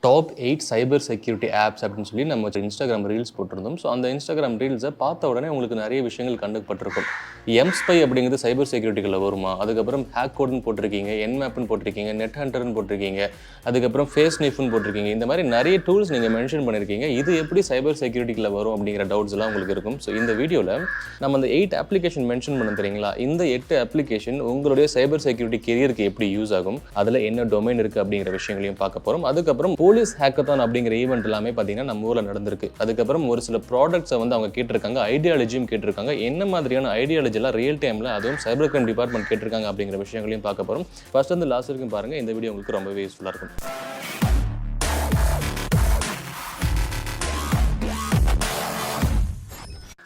Top 8 சைபர் security apps அப்படின்னு சொல்லி நம்ம இன்ஸ்டாகிராம் ரீல்ஸ் போட்டிருந்தோம். ஸோ அந்த இன்ஸ்டாகிராம் ரீல்ஸை பார்த்த உடனே உங்களுக்கு நிறைய விஷயங்கள் கண்டுபட்டிருக்கும். எம்ஸ்பை அப்படிங்கிறது சைபர் செக்யூரிட்டிக்குள்ள வருமா, அதுக்கப்புறம் ஹேக் கோட்னு போட்டிருக்கீங்க, என்மேப்னு போட்டிருக்கீங்க, நெட் ஹண்டர்னு போட்டிருக்கீங்க, அதுக்கப்புறம் ஃபேஸ் நிஃப்னு போட்டிருக்கீங்க. இந்த மாதிரி நிறைய டூல்ஸ் நீங்கள் மென்ஷன் பண்ணியிருக்கீங்க. இது எப்படி சைபர் செக்யூரிட்டிக்குள்ள வரும் அப்படிங்கிற டவுட்ஸ் எல்லாம் உங்களுக்கு இருக்கும். ஸோ இந்த வீடியோவில் நம்ம அந்த 8 அப்ளிகேஷன் மென்ஷன் பண்ண தெரியுங்களா, இந்த 8 அப்ளிகேஷன் உங்களுடைய சைபர் செக்யூரிட்டி கெரியருக்கு எப்படி யூஸ் ஆகும், அதில் என்ன டொமைன் இருக்குது அப்படிங்கிற விஷயங்களையும் பார்க்க போகிறோம். அதுக்கப்புறம் போலீஸ் ஹேக்கத்தான் அப்படிங்கிற ஈவெண்ட் எல்லாமே பார்த்தீங்கன்னா நம்ம ஊரில் நடந்திருக்கு. அதுக்கப்புறம் ஒரு சில ப்ராடக்ட்ஸை வந்து அவங்க கேட்டிருக்காங்க, ஐடியாலஜியும் கேட்டிருக்காங்க. என்ன மாதிரியான ஐடியாலஜி எல்லாம் ரியல் டைமில் அதுவும் சைபர் கிரைம் டிபார்ட்மெண்ட் கேட்டிருக்காங்க அப்படிங்கிற விஷயங்களையும் பார்க்க போகிறோம். ஃபர்ஸ்ட் வந்து லாஸ்ட் வரைக்கும் பாருங்கள். இந்த வீடியோ உங்களுக்கு ரொம்பவே யூஸ்ஃபுல்லாக இருக்கும்.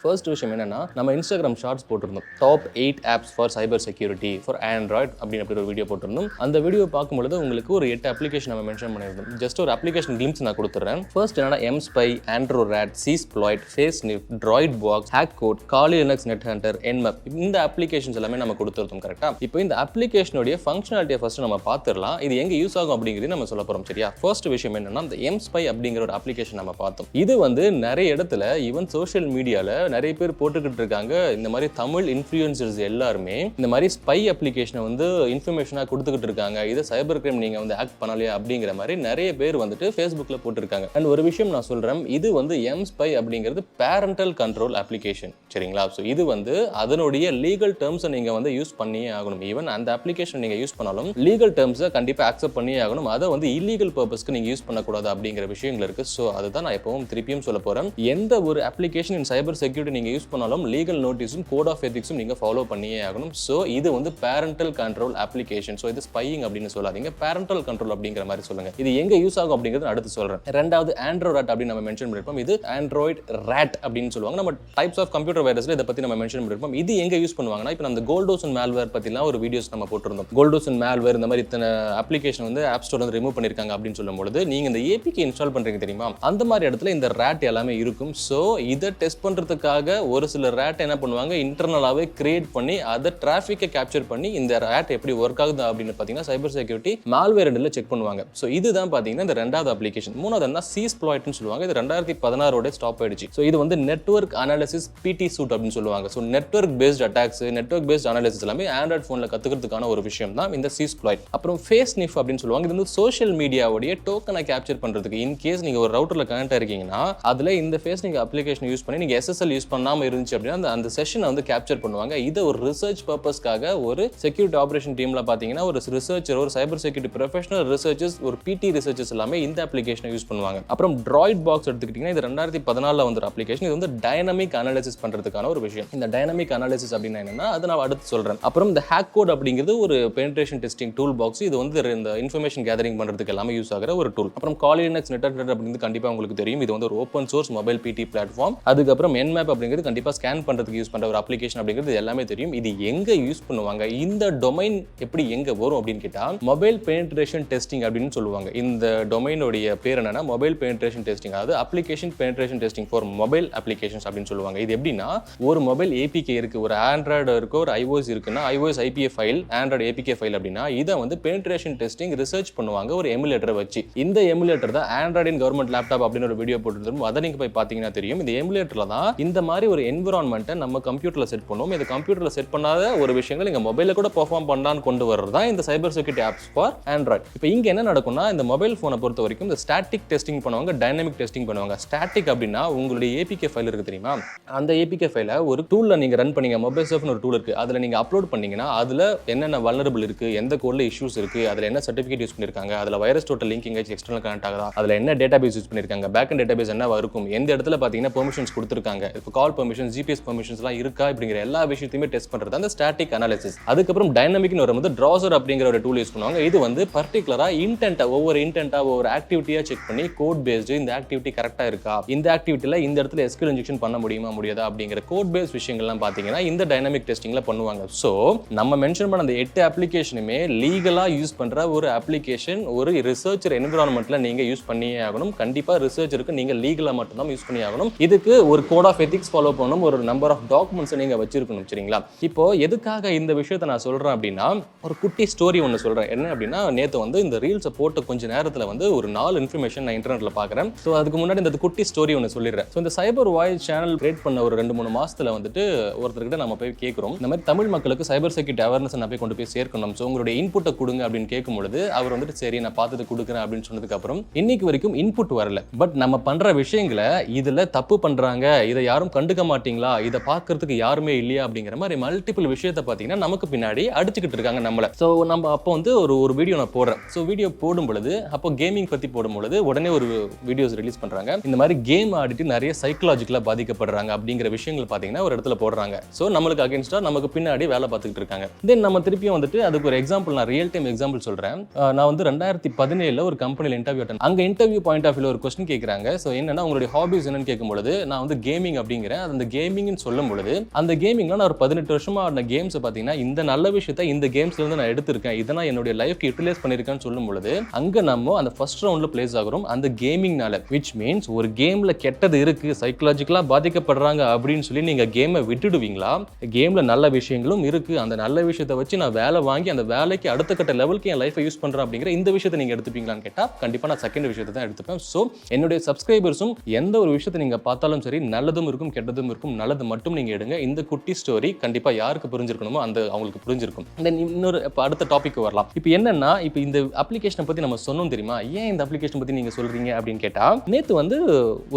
ஃபர்ஸ்ட் விஷயம் என்னன்னா, நம்ம இன்ஸ்டாகிராம் ஷார்ட்ஸ் போட்டிருந்தோம். Top 8 apps for cyber security for Android அப்படின்னு ஒரு வீடியோ போட்டிருந்தோம். அந்த வீடியோ பார்க்கும்பொழுது உங்களுக்கு ஒரு 8 அப்ளிகேஷன் நம்ம மென்ஷன் பண்ணியிருந்தோம். ஜஸ்ட் ஒரு அப்ளிகேஷன் கிளிம்ஸ் நான் கொடுத்துறேன். ஃபர்ஸ்ட் என்னன்னா, எம்ஸ்பை, ஆண்ட்ரோராட், சீஸ்ப்ளாய்ட், ஃபேஸ் நிஃப், ட்ராய்ட் பாக்ஸ், ஹேக் கோட், காலி லினக்ஸ், நெட் ஹண்டர், என்மேப், இந்த அப்ளிகேஷன்ஸ் எல்லாமே நம்ம கொடுத்துருந்தோம். கரெக்டா? இப்போ இந்த அப்ளிகேஷனுடைய ஃபங்க்ஷனாலிட்டியை ஃபர்ஸ்ட் நம்ம பார்த்துடலாம். இது எங்க யூஸ் ஆகும் அப்படிங்கிறது நம்ம சொல்ல போறோம். சரியா? ஃபர்ஸ்ட் விஷயம் என்னன்னா, இந்த எம்ஸ்பை அப்படிங்கிற ஒரு அப்ளிகேஷன் நம்ம பார்த்தோம். இது வந்து நிறைய இடத்துல ஈவன் சோஷியல் மீடியால நிறைய பேர் போட்டுக்கிட்டு இருக்காங்க. இந்த மாதிரி தமிழ் இன்ஃப்ளூயன்சர்ஸ் எல்லாருமே இந்த மாதிரி ஸ்பை அப்ளிகேஷனை வந்து இன்ஃபர்மேஷனாக கொடுத்துக்கிட்டு இருக்காங்க. இதை சைபர் கிரைம் நீங்கள் வந்து ஆக்ட் பண்ணலையா அப்படிங்கிற மாதிரி நிறைய பேர் வந்துட்டு ஃபேஸ்புக்கில் போட்டிருக்காங்க. அண்ட் ஒரு விஷயம் நான் சொல்கிறேன், இது வந்து எம்ஸ்பை அப்படிங்கிறது பேரண்டல் கண்ட்ரோல் அப்ளிகேஷன். சரிங்களா? ஸோ இது வந்து அதனுடைய லீகல் டேர்ம்ஸை நீங்கள் வந்து யூஸ் பண்ணியே ஆகணும். ஈவன் அந்த அப்ளிகேஷன் நீங்கள் யூஸ் பண்ணாலும் லீகல் டேர்ம்ஸை கண்டிப்பாக அக்செப்ட் பண்ணியே ஆகணும். அதை வந்து இல்லீகல் பர்பஸ்க்கு நீங்கள் யூஸ் பண்ணக்கூடாது அப்படிங்கிற விஷயங்கள் இருக்குது. ஸோ அதுதான் நான் எப்பவும் திருப்பியும் சொல்ல போகிறேன். எந்த ஒரு அப்ளிகேஷன் இன் சைபர் செக்யூரிட்டி நீங்கள் யூஸ் பண்ணாலும் லீகல் நோட்டீஸும் கோட் ஆஃப் எத்திக்ஸும் நீங்க ஃபாலோ பண்ணியே ஆகணும். ஸோ இது வந்து பேரண்டல் கண்ட்ரோல் அப்ளிகேஷன். ஸோ இது ஸ்பையிங் அப்படின்னு சொல்லாதீங்க, பேரண்டல் கண்ட்ரோல் அப்படிங்கிற மாதிரி சொல்லுங்க. இது எங்க யூஸ் ஆகும் அப்படிங்கிறது அடுத்து சொல்றேன். ரெண்டாவது ஆண்ட்ரோராட் அப்படின்னு நம்ம மென்ஷன் பண்ணிருப்போம். இது ஆண்ட்ராய்ட் ராட் அப்படின்னு சொல்லுவாங்க. நம்ம டைப்ஸ் ஆஃப் கம்ப்யூட்டர் வைரஸ்ல இதை பத்தி நம்ம மென்ஷன் பண்ணிருப்போம். இது எங்க யூஸ் பண்ணுவாங்கன்னா, இப்போ நம்ம கோல்டோஸ் அண்ட் மேல்வேர் பத்திலாம் ஒரு வீடியோஸ் நம்ம போட்டிருந்தோம். கோல்டோஸ் அண்ட் மேல்வேர் இந்த மாதிரி இத்தனை அப்ளிகேஷன் வந்து ஆப் ஸ்டோர்ல வந்து ரிமூவ் பண்ணிருக்காங்க அப்படின்னு சொல்லும்போது, நீங்க இந்த ஏபிகே இன்ஸ்டால் பண்றீங்க தெரியுமா, அந்த மாதிரி இடத்துல இந்த ராட் எல்லாமே இருக்கும். ஸோ இதை டெஸ்ட் பண்றதுக்காக ஒரு சில ராட் என்ன பண்ணுவாங்க, இன்டர்னலாவே கிரியேட் பண்ணி அதை டிராஃபிக்கை கேப்சர் பண்ணி இந்த ராட் எப்படி ஒர்க் ஆகுது அப்படின்னு பார்த்தீங்கன்னா சைபர் செக்யூரிட்டி மால்வேர் எண்டில் செக் பண்ணுவாங்க. ஸோ இதுதான் பார்த்தீங்கன்னா இந்த ரெண்டாவது அப்ளிகேஷன். மூணாவது என்ன, சீஸ்ப்ளாய்ட்னு சொல்லுவாங்க. இது 2016 ஸ்டாப் ஆயிடுச்சு. ஸோ இது வந்து நெட்வொர்க் அனாலிசிஸ் பிடி சூட் அப்படின்னு சொல்லுவாங்க. So network based attacks, network based analysis எல்லாமே ஆண்ட்ராய்ட் ஃபோனில் கற்றுக்கிறதுக்கான ஒரு விஷயம் தான் இந்த சீஸ்ப்ளாய்ட். அப்புறம் ஃபேஸ் நிஃப் அப்படின்னு சொல்லுவாங்க. இது வந்து சோஷியல் மீடியாவுடைய டோக்கனை கேப்சர் பண்ணுறதுக்கு. இன் கேஸ் நீங்கள் ஒரு ரவுட்டரில் கனெக்ட் ஆயிருக்கீங்கன்னா அதில் இந்த ஃபேஸ் நீங்கள் அப்ளிகேஷன் யூஸ் பண்ணி நீங்கள் எஸ்எஸ்எல் யூஸ் பண்ணாமல் இருந்துச்சு அப்படின்னா அந்த செஷனை வந்து கேப்சர் பண்ணுவாங்க. இது ஒரு ரிசர்ச் பர்பஸ்க்காக ஒரு செக்யூரிட்டி ஆபரேஷன் டீம்ல பாத்தீங்கன்னா ஒரு ரிசர்ச்சர், ஒரு சைபர் செக்யூரிட்டி ப்ரொஃபஷனல் ரிசர்ச்சர்ஸ், ஒரு பிடி ரிசர்ச்சர்ஸ் எல்லாமே இந்த அப்ளிகேஷனை யூஸ் பண்ணுவாங்க. அப்புறம் ட்ராய்ட் பாக்ஸ் எடுத்துக்கிட்டீங்கன்னா இது 2014 வந்த அப்ளிகேஷன். இது வந்து டைனமிக் அனாலிசிஸ் பண்றதுக்கான ஒரு விஷயம். இந்த டைனமிக் அனாலிசிஸ் அப்படின்னா என்னன்னா அது நான் அடுத்து சொல்றேன். அப்புறம் இந்த ஹேக் கோட் அப்படிங்கிறது ஒரு பெனிட்ரேஷன் டெஸ்டிங் டூல் பாக்ஸ். இது வந்து இந்த இன்ஃபர்மேஷன் கேதரிங் பண்றதுக்கு எல்லாமே யூஸ் ஆகிற ஒரு டூல். அப்புறம் காலி லினக்ஸ், நெட் ஹண்டர் அப்படிங்கிறது கண்டிப்பா உங்களுக்கு தெரியும். இது வந்து ஒரு ஓப்பன் சோர்ஸ் மொபைல் பிடி பிளாட்ஃபார்ம். அதுக்கப்புறம் என்மேப் அப்படிங்கிறது கண்டிப்பா ஸ்கேன் பண்றதுக்கு யூஸ் பண்ற ஒரு அப்ளிகேஷன் அப்படிங்கிறது எல்லாமே தெரியும். இது எங்க யூஸ் பண்ணுவாங்க, இந்த டொமைன் எப்படி எங்க வரும் அப்படின்னு கேட்டா மொபைல் பெனிட்ரேஷன் டெஸ்டிங் அப்படின்னு சொல்லுவாங்க. இந்த டொமைனுடைய பேர் என்னன்னா மொபைல் பெனிட்ரேஷன் டெஸ்டிங், அதாவது application penetration testing for mobile applications அப்படின்னு சொல்லுவாங்க. இது எப்படின்னா, ஒரு மொபைல் ஏபிகே இருக்கு, ஒரு ஆண்ட்ராய்டு இருக்கு, ஒரு ஐஓஎஸ் இருக்குன்னா iOS IPA file, Android APK file அப்படின்னா இதை வந்து பெனிட்ரேஷன் டெஸ்டிங் ரிசர்ச் பண்ணுவாங்க ஒரு எமுலேட்டரை வச்சு. இந்த எமுலேட்டர் தான் ஆண்ட்ராய்டின் கவர்மெண்ட் லேப்டாப் அப்படின்னு ஒரு வீடியோ போட்டுருந்தோம். அதை நீங்க போய் பாத்தீங்கன்னா தெரியும். இந்த எமுலேட்டர்ல தான் இந்த மாதிரி ஒரு என்விரான்மெண்ட்டை நம்ம கம்ப்யூட்டர்ல செட் பண்ணுவோம். இது கம்ப்யூட்டர்ல செட் பண்ணாத ஒரு விஷயங்கள் நீங்க மொபைல்ல கூட பெர்ஃபார்ம் பண்ணலாம்னு கொண்டு வரது தான் இந்த cyber security apps for Android. இப்போ இங்க என்ன நடக்கும்னா, இந்த மொபைல் போனை பொறுத்த வரைக்கும் இந்த ஸ்டாட்டிக் டெஸ்டிங் பண்ணுவாங்க, டைனமிக் டெஸ்டிங் பண்ணுவாங்க. ஸ்டாட்டிக் அப்படின்னா உங்களுடைய ஏபிகே ஃபைல் இருக்கு தெரியுமா, அந்த ஏபிகே ஃபைலை ஒரு டூல்ல நீங்க ரன் பண்ணீங்க, மொபைல் சர்ஃப்னு ஒரு டூல் இருக்கு, அதுல நீங்க அப்லோட் பண்ணீங்கன்னா அதுல என்னென்ன வல்னரபிள் இருக்கு, எந்த கோட்ல இஷ்யூஸ் இருக்கு, அதுல என்ன சர்டிஃபிகேட் யூஸ் பண்ணிருக்காங்க, அதுல virus total linking external connect ஆகுதா, அதுல என்ன டேட்டாபேஸ் யூஸ் பண்ணிருக்காங்க, பேக்எண்ட் டேட்டாபேஸ் என்ன இருக்கும், எந்த இடத்துல பாத்தீங்கன்னா பெர்மிஷன்ஸ் கொடுத்திருக்காங்க, இப்போ கால் பெர்மிஷன், ஜிபிஎஸ் பெர்மிஷன்ஸ் எல்லாம் இருக்கா அப்படிங்கிற எல்லா விஷயத்தையுமே டெஸ்ட் பண்றது அந்த ஸ்டாட்டிக் அனாலிசிஸ். அதுக்கப்புறம் டைனமிக்னு வரும்போது ட்ராசர் அப்படிங்கிற ஒரு டூல் யூஸ் பண்ணுவாங்க. இது வந்து பர்டிகுலரா இன்டென்ட்டா ஒவ்வொரு ஆக்டிவிட்டியா செக் பண்ணி கோட் பேஸ்டு இந்த ஆக்டிவிட்டி கரெக்டா இருக்கா, இந்த ஆக்டிவிட்டில இந்த இடத்துல எஸ்கியூஎல் இன்ஜெக்ஷன் பண்ண முடியுமா முடியாதா அப்படிங்கிற கோட் பேஸ்ட் விஷயங்கள்லாம் பாத்தீங்கன்னா இந்த டைனமிக் டெஸ்டிங்ல பண்ணுவாங்க. சோ நம்ம மென்ஷன் பண்ண அந்த 8 அப்ளிகேஷனுமே லீகலா யூஸ் பண்ற ஒரு அப்ளிகேஷன். ஒரு ரிசர்ச்சர் என்விரான்மெண்ட்ல நீங்க யூஸ் பண்ணியே ஆகணும். கண்டிப்பா ரிசர்ச்சருக்கு நீங்க லீகலா மட்டும் தான் யூஸ் பண்ணி ஆகணும். இதுக்கு ஒரு code of ethics ethics follow பண்ணணும், ஒரு நம்பர் ஆஃப் டாக்குமெண்ட்ஸ் நீங்க வச்சிருக்கணும். சரிங்களா? இப்போ எதுக்காக இந்த விஷயத்தை நான் சொல்றேன் அப்படின்னா, ஒரு குட்டி ஸ்டோரி ஒன்று சொல்றேன். என்ன அப்படின்னா, நேற்று வந்து இந்த ரீல்ஸை போட்ட கொஞ்ச நேரத்தில் வந்து ஒரு 4 இன்ஃபர்மேஷன் நான் இன்டர்நெட்டில் பார்க்குறேன். ஸோ அதுக்கு முன்னாடி இந்த குட்டி ஸ்டோரி ஒன்று சொல்லிடுறேன். ஸோ இந்த சைபர் வாய்ஸ் சேனல் கிரியேட் பண்ண ஒரு 2-3 மாசத்துல வந்துட்டு ஒருத்தர்கிட்ட நம்ம போய் கேட்குறோம், இந்த மாதிரி தமிழ் மக்களுக்கு சைபர் செக்யூரிட்டி அவேர்னஸ் நான் போய் கொண்டு போய் சேர்க்கணும், ஸோ உங்களுடைய இன்புட்டை கொடுங்க அப்படின்னு கேட்கும்பொழுது அவர் வந்துட்டு சரி நான் பார்த்துட்டு கொடுக்குறேன் அப்படின்னு சொன்னதுக்கு அப்புறம் இன்னைக்கு வரைக்கும் இன்புட் வரல. பட் நம்ம பண்ற விஷயங்களை இதுல தப்பு பண்றாங்க, இதை யாரும் கண்டுக்க மாட்டீங்களா, இதை பார்க்கறதுக்கு யாருமே இல்லையா அப்படிங்கிற மாதிரி மல்டிபிள் விஷயத்தை பார்த்தீங்கன்னா நமக்கு பின்னாடி அடிச்சுக்கிட்டு இருக்காங்க நம்மள. ஸோ நம்ம அப்போ வந்து ஒரு வீடியோ நான் போடுறேன். ஸோ வீடியோ போடும் பொழுது அப்போ கேமிங் பத்தி போடும் பொழுது உடனே ஒரு வீடியோஸ் ரிலீஸ் பண்றாங்க. இந்த மாதிரி கேம் ஆடிட்டு நிறைய சைக்கலாஜிக்கலா பாதிக்கப்படுறாங்க அப்படிங்கிற விஷயங்கள் பார்த்தீங்கன்னா ஒரு இடத்துல போடுறாங்க. ஸோ நம்மளுக்கு அகேன்ஸ்டா நமக்கு பின்னாடி வேலை பார்த்துக்கிட்டு இருக்காங்க. தென் நம்ம திருப்பியும் வந்துட்டு அதுக்கு ஒரு எக்ஸாம்பிள், நான் ரியல் டைம் எக்ஸாம்பிள் சொல்றேன். நான் வந்து 2017 ஒரு கம்பெனியில் இன்டர்வியூ அட்டன், அங்க இன்டர்வியூ பாயிண்ட் ஆஃப் வியூல ஒரு கொஸ்டின் கேட்கறாங்க. ஸோ என்னன்னா உங்களுடைய ஹாபிஸ் என்னன்னு கேட்கும்பொழுது நான் வந்து கேமிங் அப்படிங்கிறேன். அந்த கேமிங்னு சொல்லும் பொழுது அந்த கேமிங்ல நான் ஒரு 18 வருஷமா ஆடின கேம்ஸ் பார்த்தீங்கன்னா இந்த நல்ல விஷயத்தை இந்த கேம்ஸ்ல இருந்து நான் எடுத்திருக்கேன், இதை நான் என்னுடைய லைஃப்க்கு யூட்டிலைஸ் பண்ணிருக்கேன்னு சொல்லும் பொழுது அங்க நம்ம அந்த ஃபர்ஸ்ட் ரவுண்ட்ல பிளேஸ் ஆகிறோம் அந்த கேமிங்னால. விச் மீன்ஸ் ஒரு கேம்ல கெட்டது இருக்கு, சைக்கலாஜிக்கலா பாதிக்கப்படுறாங்க அப்படின்னு சொல்லி நீங்க கேமை விட்டுடுவீங்களா? கேம்ல நல்ல விஷயங்களும் இருக்கு, அந்த நல்ல விஷயத்தை வச்சு நான் வேலை வாங்கி அந்த வேலைக்கு அடுத்த கட்ட லெவலுக்கு என் லைஃபை யூஸ் பண்றேன் அப்படிங்கிற இந்த விஷயத்தை நீங்க எடுத்துப்பீங்களான்னு கேட்டா கண்டிப்பா நான் செகண்ட் விஷயத்தை தான் எடுத்துப்பேன். ஸோ என்னுடைய சப்ஸ்கிரைபர்ஸும் எந்த ஒரு விஷயத்தை நீங்க பார்த்தாலும் சரி, நல்லதும் இருக்கும் கெட்டதும் இருக்கும், நல்லது மட்டும் நீங்க எடுங்க. இந்த குட்டி ஸ்டோரி கண்டிப்பா யாருக்கு புரிஞ்சிருக்கணுமோ அந்த அவங்களுக்கு புரிஞ்சிருக்கும். இன்னொரு அடுத்த டாபிக் வரலாம். இப்போ என்னன்னா, இப்போ இந்த அப்ளிகேஷனை பத்தி நம்ம சொன்னோம் தெரியுமா, ஏன் இந்த அப்ளிகேஷன் பத்தி நீங்க சொல்றீங்க அப்படின்னு கேட்டா, நேத்து வந்து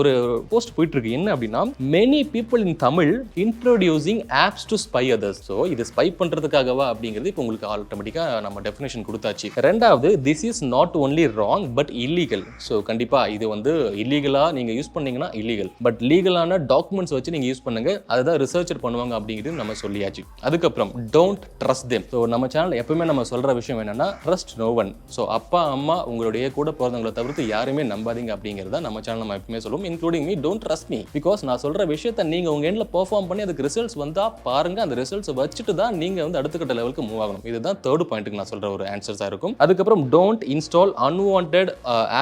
ஒரு போஸ்ட் போயிட்டு இருக்கு. என்ன அப்படின்னா, many people in Tamil introducing apps to spy others. So இது ஸ்பை பண்றதுக்காகவா அப்படிங்கிறது இப்போ உங்களுக்கு ஆட்டோமேட்டிக்கா நம்ம டெஃபினேஷன் கொடுத்தாச்சு. ரெண்டாவது, this is not only wrong but illegal. So கண்டிப்பா இது வந்து இல்லீகலா நீங்க யூஸ் பண்ணீங்கன்னா இல்லீகல், பட் லீகலான டாக்குமெண்ட்ஸ் வச்சு நீங்க யூஸ் பண்ணுங்க, அதுதான் ரிசர்ச்சர் பண்ணுவாங்க அப்படிங்கிறது நம்ம சொல்லியாச்சு. அதுக்கப்புறம் டோன்ட் ட்ரஸ்ட் தெம். ஸோ நம்ம சேனல் எப்பவுமே நம்ம சொல்ற விஷயம் என்னன்னா, ட்ரஸ்ட் நோ ஒன். ஸோ அப்பா அம்மா உங்களுடைய கூட பிறந்தவங்களை தவிர்த்து யாருமே நம்பாதீங்க அப்படிங்கிறத நம்ம சேனல் நம்ம எப்பவுமே சொல்லுவோம். Including me, don't trust me. Because நான் சொல்ற விஷயத்தை நீங்க உங்க எண்ட்ல பெர்ஃபார்ம் பண்ணி அதுக்கு ரிசல்ட்ஸ் வந்தா பாருங்க, அந்த ரிசல்ட்ஸ் வச்சுட்டு தான் நீங்க வந்து அடுத்த கட்ட லெவலுக்கு மூவ் ஆகணும். இதுதான் தேர்ட் பாயிண்ட்டுக்கு நான் சொல்ற ஒரு ஆன்சர்ஸா இருக்கும். அதுக்கப்புறம் don't install unwanted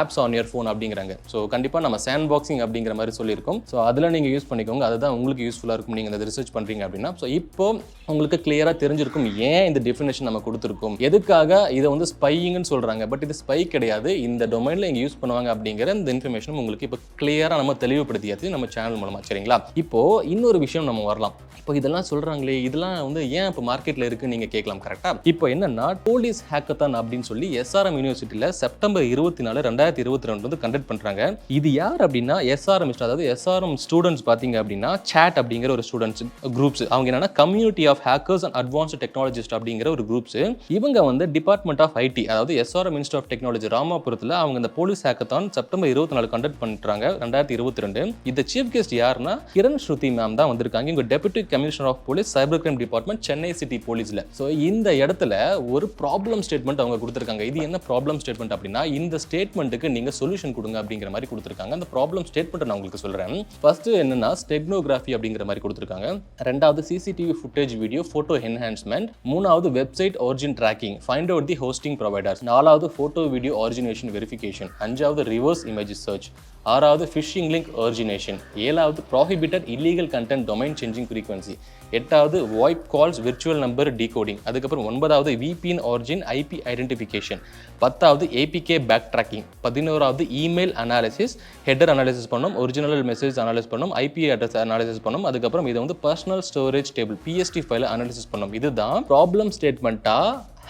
apps on your phone அப்படிங்கிறாங்க. ஸோ கண்டிப்பா நம்ம சாண்ட் பாக்ஸிங் அப்படிங்கிற மாதிரி சொல்லியிருக்கோம். ஸோ அதில் நீங்க யூஸ் பண்ணிக்கோங்க, அதுதான் உங்களுக்கு யூஸ்ஃபுல்லா இருக்கும் நீங்க இந்த ரிசர்ச் பண்றீங்க அப்படின்னா. ஸோ இப்போ உங்களுக்கு கிளியரா தெரிஞ்சிருக்கும் ஏன் இந்த டெஃபினேஷன் நம்ம கொடுத்துருக்கோம், எதுக்காக இதை வந்து ஸ்பையிங்னு சொல்றாங்க. பட் இது ஸ்பை கிடையாது, இந்த டொமைன்ல இங்க யூஸ் பண்ணுவாங்க அப்படிங்கிற இந்த இன்ஃபர்மேஷன் உங்களுக்கு இப்போ கிளியரா நம்ம தெளிவுபடுத்தியாச்சு நம்ம சேனல் மூலமா. சரிங்களா? இப்போ இன்னொரு விஷயம் நம்ம வரலாம். இப்போ இதெல்லாம் சொல்றாங்களே, இதெல்லாம் வந்து ஏன் இப்போ மார்க்கெட்ல இருக்கு நீங்க கேட்கலாம். கரெக்டா? இப்போ என்னன்னா, போலீஸ் ஹேக்கத்தான் அப்படின்னு சொல்லி SRM யூனிவர்சிட்டியில செப்டம்பர் 24, 2022 வந்து கண்டக்ட் பண்றாங்க. இது யார் அப்படின்னா SRM, அதாவது SRM ஸ்டூடெண்ட்ஸ் பாத்தீங்க அப்படின்னா சாட் அப்படிங்கிற ஒரு ஸ்டூடெண்ட்ஸ் குரூப்ஸ். அவங்க என்னன்னா community of hackers and advanced technologist அப்படிங்கிற ஒரு குரூப்ஸ். இவங்க வந்து டிபார்ட்மெண்ட் ஆஃப் IT, அதாவது SRM இன்ஸ்டிடியூட் ஆஃப் டெக்னாலஜி ராமாபுரத்தில் அவங்க இந்த போலீஸ் ஹேக்கத்தான் செப்டம்பர் 24 கண்டக்ட் பண்றாங்க 2022. இந்த சீஃப் கெஸ்ட் யாருன்னா கிரண் ஸ்ருதி மேம் தான் வந்திருக்காங்க. இவங்க deputy commissioner of police cyber crime department Chennai city போலீஸ்ல. ஸோ இந்த இடத்துல ஒரு ப்ராப்ளம் ஸ்டேட்மெண்ட் அவங்க கொடுத்துருக்காங்க. இது என்ன ப்ராப்ளம் ஸ்டேட்மெண்ட் அப்படின்னா, இந்த ஸ்டேட்மெண்ட்டுக்கு நீங்க சொல்யூஷன் கொடுங்க அப்படிங்கிற மாதிரி கொடுத்துருக்காங்க. அந்த ப்ராப்ளம் ஸ்டேட்மெண்ட் நான் உங்களுக்கு சொல்றேன். ஃபர்ஸ்ட் என்னன்னா, ஸ்டெக்னோகிராஃபி அப்படிங்கிற மாதிரி கொடுத்துருக்காங்க. ரெண்டாவது CCTV footage video photo enhancement. மூணாவது website origin tracking, find out the hosting providers. நாலாவது போட்டோ வீடியோ ஒரிஜினேஷன் வெரிஃபிகேஷன். அஞ்சாவது ரிவர்ஸ் இமேஜ் சர்ச். ஆறாவது ஃபிஷிங் லிங்க் ஒரிஜினேஷன். ஏழாவது prohibited illegal content domain changing frequency. எட்டாவது VoIP calls virtual number decoding. அதுக்கப்புறம் 9வது VPN origin IP identification. 10வது APK back tracking. 11வது email analysis, header analysis பண்ணோம், original message analysis பண்ணோம், IP address analysis பண்ணோம். அதுக்கப்புறம் இதை வந்து பர்சனல் ஸ்டோரேஜ் டேபிள் PST ஃபைலை அனாலிசிஸ் பண்ணோம். இதுதான் ப்ராப்ளம் ஸ்டேட்மெண்ட்டா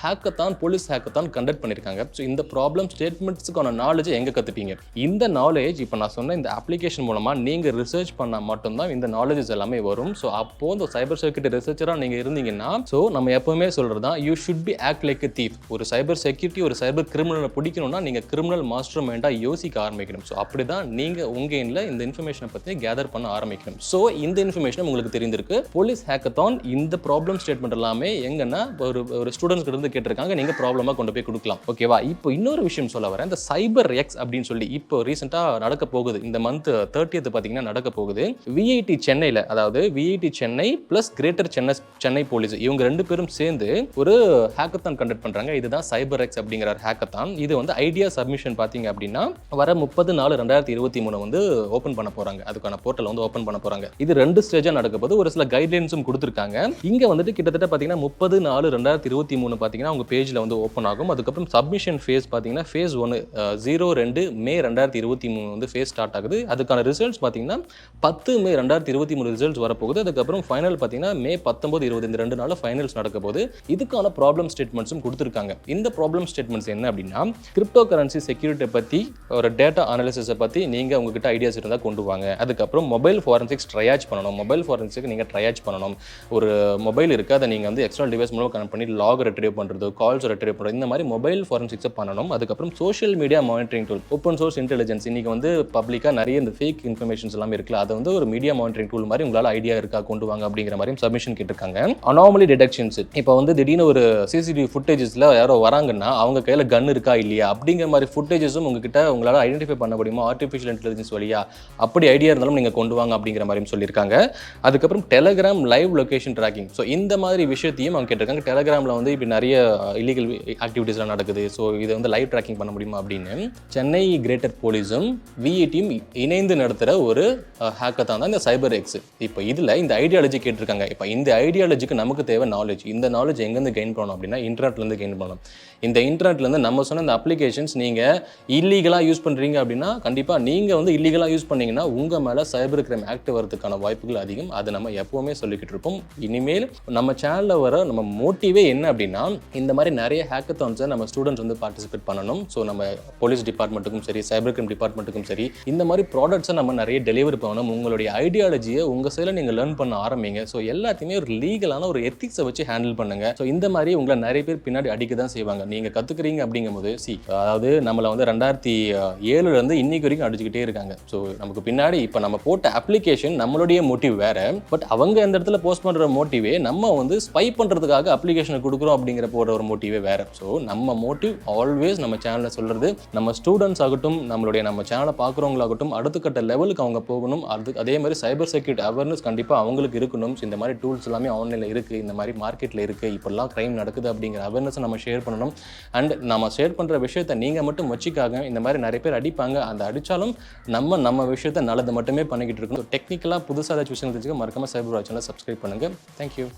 ஹேக்கத்தான், போலீஸ் ஹேக்கத்தான் கண்டக்ட் பண்ணியிருக்காங்க. ஸோ இந்த ப்ராப்ளம் ஸ்டேட்மெண்ட்ஸுக்கான நாலேஜ் எங்கே கற்றுப்பீங்க? இந்த நாலேஜ் இப்போ நான் சொன்ன இந்த அப்ளிகேஷன் மூலமாக நீங்கள் ரிசர்ச் பண்ணால் மட்டும்தான் இந்த நாலேஜஸ் எல்லாமே வரும். ஸோ அப்போது இந்த சைபர் செக்யூரிட்டி ரிசர்ச்சராக நீங்கள் இருந்தீங்கன்னா, ஸோ நம்ம எப்போவுமே சொல்கிறது தான், you should be act like a thief. ஒரு சைபர் செக்யூரிட்டி, ஒரு சைபர் கிரிமினலை பிடிக்கணும்னா நீங்கள் கிரிமினல் மாஸ்டர் மைண்டாக யோசிக்க ஆரம்பிக்கணும். ஸோ அப்படி தான் நீங்கள் உங்கள் எண்ணில் இந்த இன்ஃபர்மேஷனை பற்றி கேதர் பண்ண ஆரம்பிக்கணும். ஸோ இந்த இன்ஃபர்மேஷன் உங்களுக்கு தெரிந்திருக்கு. போலீஸ் ஹேக்கத்தான் இந்த ப்ராப்ளம் ஸ்டேட்மெண்ட் எல்லாமே எங்கன்னா ஒரு ஸ்டூடெண்ட்ஸ்க்கு இருந்து வந்து கேட்டிருக்காங்க, நீங்கள் ப்ராப்ளமாக கொண்டு போய் கொடுக்கலாம். ஓகேவா? இப்போ இன்னொரு விஷயம் சொல்ல வரேன். இந்த சைபர் எக்ஸ் அப்படின்னு சொல்லி இப்போ ரீசெண்டாக நடக்க போகுது. இந்த மந்த் 30th பார்த்தீங்கன்னா நடக்க போகுது. விஐடி சென்னையில், அதாவது VIT Chennai plus greater Chennai police இவங்க 2 பேரும் சேர்ந்து ஒரு ஹேக்கத்தான் கண்டக்ட் பண்ணுறாங்க. இதுதான் சைபர் எக்ஸ் அப்படிங்கிற ஹேக்கத்தான். இது வந்து ஐடியா சப்மிஷன் பார்த்தீங்க அப்படின்னா வர 30/4/2023 வந்து ஓப்பன் பண்ண போகிறாங்க. அதுக்கான போர்ட்டல் வந்து ஓப்பன் பண்ண போகிறாங்க. இது 2 ஸ்டேஜாக நடக்க போது. ஒரு சில கைட்லைன்ஸும் கொடுத்துருக்காங்க. இங்கே வந்துட்டு கிட்டத்தட்ட பார்த்தீங்கன்னா 30/4/2023 பார்த்தீங்கன்னா உங்கள் பேஜில் வந்து ஓப்பன் ஆகும். அதுக்கப்புறம் சப்மிஷன் ஃபேஸ் பார்த்தீங்கன்னா ஃபேஸ் 1 02 மே 2023 வந்து ஃபேஸ் ஸ்டார்ட் ஆகுது. அதுக்கான ரிசல்ட்ஸ் பார்த்தீங்கன்னா 10 மே 2023 ரிசல்ட்ஸ் வரப்போகுது. அதுக்கப்புறம் ஃபைனல் பார்த்தீங்கன்னா மே 19, 20 இந்த 2 நாளில் ஃபைனல்ஸ் நடக்க போகுது. இதுக்கான ப்ராப்ளம் ஸ்டேட்மெண்ட்ஸும் கொடுத்துருக்காங்க. இந்த ப்ராப்ளம் ஸ்டேட்மெண்ட்ஸ் என்ன அப்படின்னா, கிரிப்டோ கரன்சி செக்யூரிட்டி பற்றி, ஒரு டேட்டா அனாலிசிஸை பற்றி நீங்கள் உங்ககிட்ட ஐடியாஸ் இருந்தால் கொண்டு வாங்க. அதுக்கப்புறம் மொபைல் ஃபாரன்சிக்ஸ் ட்ரையாஜ் பண்ணணும். மொபைல் ஃபாரன்சிக் நீங்கள் ட்ரையாஜ் பண்ணணும். ஒரு மொபைல் இருக்குது, அதை நீங்கள் வந்து எக்ஸ்டர்னல் டிவைஸ் மூலம் கனெக்ட் பண்ணி லாக் ரெட்ரீவ் பண்ணுறது, கால்ஸ் ரெட்ரீவ் பண்ணுறது, இந்த மாதிரி மொபைல் ஃபாரன்சிக்ஸை பண்ணணும். அதுக்கப்புறம் social media monitoring tool, open source intelligence, இன்றைக்கி வந்து பப்ளிக்காக நிறைய இந்த ஃபேக் இன்ஃபர்மேஷன்ஸ் எல்லாம் இருக்குல்ல, அதை வந்து ஒரு மீடியா மானிட்டரிங் டூல் மாதிரி உங்களால் ஐடியா இருக்கா கொண்டு வாங்க அப்படிங்கிற மாதிரி சப்மிஷன் கேட்டிருக்காங்க. அனாமலி டிடெக்ஷன்ஸ், இப்போ வந்து திடீர்னு ஒரு சிசிடிவி ஃபுட்டேஜஸில் யாரோ வராங்கன்னா அவங்க கையில் கன் இருக்கா இல்லையா அப்படிங்கிற மாதிரி ஃபுட்டேஜஸும் உங்ககிட்ட உங்களால் ஐடென்டிஃபை பண்ண முடியுமா ஆர்டிஃபிஷியல் இன்டெலிஜென்ஸ் வழியா, அப்படி ஐடியா இருந்தாலும் நீங்கள் கொண்டு வாங்க அப்படிங்கிற மாதிரியும் சொல்லியிருக்காங்க. அதுக்கப்புறம் Telegram live location tracking, so இந்த மாதிரி விஷயத்தையும் அவங்க கேட்டிருக்காங்க. டெலகிராமில் வந்து இப்படி நிறைய இல்லீகல் ஆக்டிவிட்டீஸ்லாம் நடக்குது, ஸோ இதை வந்து லைவ் ட்ராக்கிங் பண்ண முடியுமா அப்படின்னு சென்னை கிரேட்டர் போலீஸும் விஐடியும் இணைந்து நடத்துகிற ஒரு ஹேக்கத்தான் தான் இந்த சைபர் எக்ஸ். இப்போ இதில் இந்த ஐடியாலஜி கேட்டிருக்காங்க. இப்போ இந்த ஐடியாலஜிக்கு நமக்கு தேவை நாலேஜ். இந்த நாலேஜ் எங்கேருந்து கெயின் பண்ணணும் அப்படின்னா இன்டர்நெட்லேருந்து கெயின் பண்ணணும். இந்த இன்டர்நெட்லேருந்து நம்ம சொன்ன இந்த அப்ளிகேஷன்ஸ் நீங்கள் இல்லீகலாக யூஸ் பண்ணுறீங்க அப்படின்னா கண்டிப்பாக நீங்கள் வந்து இல்லீகலாக யூஸ் பண்ணிங்கன்னா உங்கள் மேலே சைபர் கிரைம் ஆக்ட் வரதுக்கான வாய்ப்புகள் அதிகம். அது நம்ம எப்போவுமே சொல்லிக்கிட்டு இருப்போம். இனிமேல் நம்ம சேனலில் வர நம்ம மோட்டிவே என்ன அப்படின்னா, இந்த மாதிரி நிறைய ஹேக்கத்தான்ஸை நம்ம ஸ்டூடெண்ட்ஸ் வந்து பார்ட்டிசிபேட் பண்ணணும். ஸோ நம்ம போலீஸ் டிபார்ட்மெண்ட்டுக்கும் சரி, சைபர் கிரைம் டிபார்ட்மெண்ட்டுக்கும் சரி, இந்த மாதிரி ப்ராடக்ட்ஸை நம்ம நிறைய டெலிவரி பண்ணணும். உங்களுடைய ஐடியாலஜியை உங்கள் சைடில் நீங்கள் லேர்ன் பண்ண ஆரம்பிங்க. ஸோ எல்லாத்தையுமே ஒரு லீகலான ஒரு எத்திக்ஸை வச்சு ஹேண்டில் பண்ணுங்க. ஸோ இந்த மாதிரி உங்களை நிறைய பேர் பின்னாடி அடிக்க தான் செய்வாங்க. நீங்கள் கற்றுக்குறீங்க அப்படிங்கும்போது அதாவது நம்மளை வந்து 2007 இன்னைக்கு வரைக்கும் அடிச்சுக்கிட்டே இருக்காங்க. ஸோ நமக்கு பின்னாடி இப்போ நம்ம போட்ட அப்ளிகேஷன் நம்மளுடைய மோட்டிவ் வேறு, பட் அவங்க அந்த இடத்துல போஸ்ட் பண்ணுற மோட்டிவே நம்ம வந்து ஸ்பை பண்ணுறதுக்காக அப்ளிகேஷனை கொடுக்குறோம் அப்படிங்கிற போகிற ஒரு மோட்டிவே வேறு. ஸோ நம்ம மோட்டிவ் ஆல்வேஸ் நம்ம சேனலில் சொல்கிறது, நம்ம ஸ்டூடெண்ட்ஸ் ஆகட்டும், நம்ம சேனலை பார்க்குறவங்களாகட்டும் அடுத்த கட்ட லெவலுக்கு அவங்க போகணும். அதே மாதிரி சைபர் செக்யூரிட்டி அவேர்னஸ் கண்டிப்பாக அவங்களுக்கு இருக்கணும். இந்த மாதிரி டூல்ஸ் எல்லாமே ஆன்லைனில் இருக்குது, இந்த மாதிரி மார்க்கெட்டில் இருக்குது, இப்போல்லாம் க்ரைம் நடக்குது அப்படிங்கிற அவேர்னஸை நம்ம ஷேர் பண்ணணும். அண்ட் நம்ம ஷேர் பண்ணுற விஷயத்தை நீங்கள் மட்டும் வச்சுக்காங்க. இந்த மாதிரி நிறைய பேர் அடிப்பாங்க, அந்த அடித்தாலும் நம்ம விஷயத்தை நல்லது மட்டுமே பண்ணிக்கிட்டு இருக்கணும். டெக்னிக்கலாக புதுசாக ஏதாச்சும் விஷயம் தெரிஞ்சுக்க மறக்காமல் சைபர் வாட்ச் சேனலை சப்ஸ்கிரைப் பண்ணுங்கள். தேங்க்யூ.